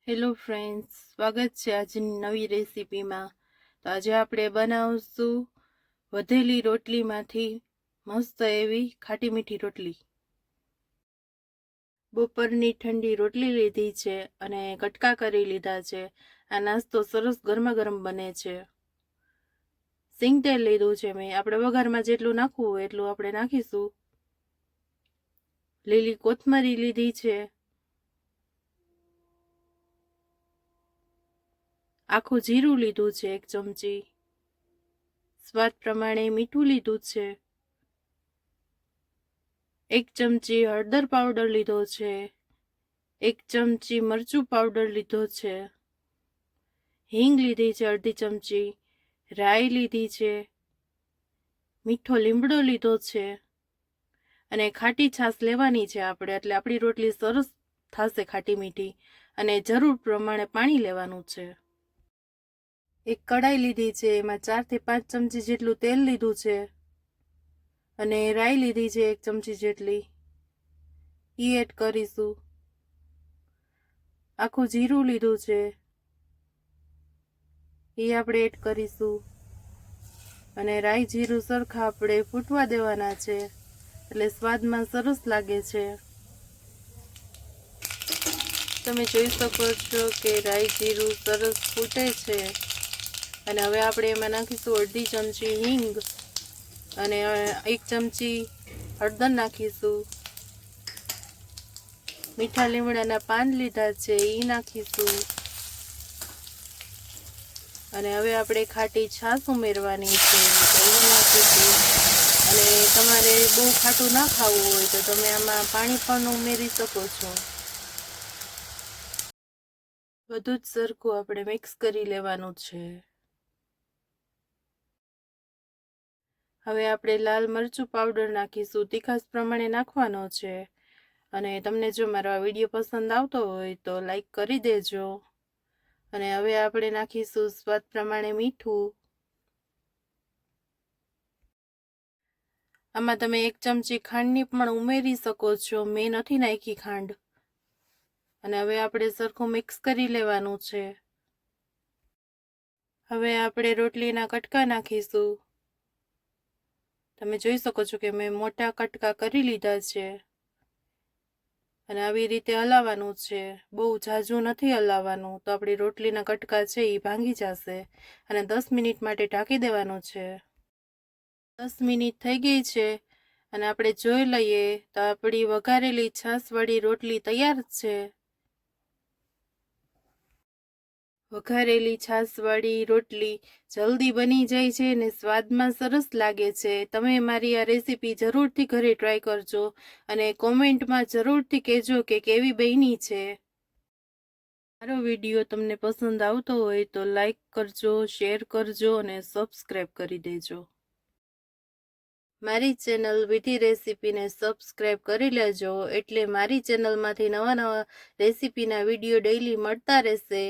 Hello friends, સ્વાગત છે આજની નવી રેસીપીમાં। તો આજે આપણે બનાવશું વધેલી રોટલીમાંથી મસ્ત એવી ખાટી મીઠી રોટલી। બપોરની ઠંડી રોટલી લીધી છે અને કટકા કરી લીધા છે। આ નાસ્તો સરસ ગરમા ગરમ બને છે। સિંગ તેલ લીધું છે મેં, આપણે વઘારમાં જેટલું નાખવું હોય એટલું આપણે નાખીશું। લીલી કોથમરી લીધી છે, આખું જીરું લીધું છે 1 ચમચી, સ્વાદ પ્રમાણે મીઠું લીધું છે, 1 ચમચી હળદર પાવડર લીધો છે, 1 ચમચી મરચું પાવડર લીધો છે, હિંગ લીધી છે અડધી ચમચી, રાઈ લીધી છે, મીઠો લીમડો લીધો છે અને ખાટી છાશ લેવાની છે આપણે, એટલે આપણી રોટલી સરસ થશે ખાટી મીઠી। અને જરૂર પ્રમાણે પાણી લેવાનું છે। એક કડાઈ લીધી છે, એમાં 4 થી 5 ચમચી જેટલું તેલ લીધું છે અને રાઈ લીધી છે 1 ચમચી જેટલી, ઈ એડ કરીશું। આખું જીરું લીધું છે, એ આપણે એડ કરીશું અને રાઈ જીરું સરખા આપણે ફૂટવા દેવાના છે, એટલે સ્વાદમાં સરસ લાગે છે। તમે જોઈ શકો છો કે રાઈ જીરું સરસ ફૂટે છે અને હવે આપણે એમાં નાખીશું અડધી ચમચી હિંગ અને 1 ચમચી હળદર નાખીશું। મીઠા લીમડાના પાન લીધા છે, એ નાખીશું અને હવે આપણે ખાટી છાશ ઉમેરવાની છે, એ નાખીશું। અને તમારે બહુ ખાટું ના ખાવું હોય તો તમે આમાં પાણી પણ ઉમેરી શકો છો। બધું જ સરખું આપણે મિક્સ કરી લેવાનું છે। હવે આપણે લાલ મરચું પાવડર નાખીશું, તીખાશ પ્રમાણે નાખવાનો છે। અને તમને જો મારો આ વિડીયો પસંદ આવતો હોય તો લાઈક કરી દેજો। અને હવે આપણે નાખીશું સ્વાદ પ્રમાણે મીઠું। આમાં તમે 1 ચમચી ખાંડની પણ ઉમેરી શકો છો, મેં નથી નાખી ખાંડ। અને હવે આપણે સરખું મિક્સ કરી લેવાનું છે। હવે આપણે રોટલીના કટકા નાખીશું। તમે જોઈ શકો છો કે મેં મોટા કટકા કરી લીધા છે અને આવી રીતે હલાવવાનું છે, બહુ ઝાઝું નથી હલાવવાનું, તો આપણી રોટલીના કટકા છે એ ભાંગી જશે। અને 10 મિનિટ માટે ઢાંકી દેવાનું છે। 10 મિનિટ થઈ ગઈ છે અને આપણે જોઈ લઈએ તો આપણી વઘારેલી છાશવાળી રોટલી તૈયાર છે। વઘારેલી છાશવાળી રોટલી જલ્દી બની જાય છે અને સ્વાદમાં સરસ લાગે છે। તમે મારી આ રેસીપી જરૂરથી ઘરે ટ્રાય કરજો અને કોમેન્ટમાં જરૂરથી કહેજો કે કેવી બની છે। મારો વિડીયો તમને પસંદ આવતો હોય તો લાઈક કરજો, શેર કરજો અને સબસ્ક્રાઈબ કરી દેજો। મારી ચેનલ વિધિ રેસીપીને સબસ્ક્રાઈબ કરી લેજો, એટલે મારી ચેનલમાંથી નવા રેસીપીના વિડીયો ડેઈલી મળતા રહેશે।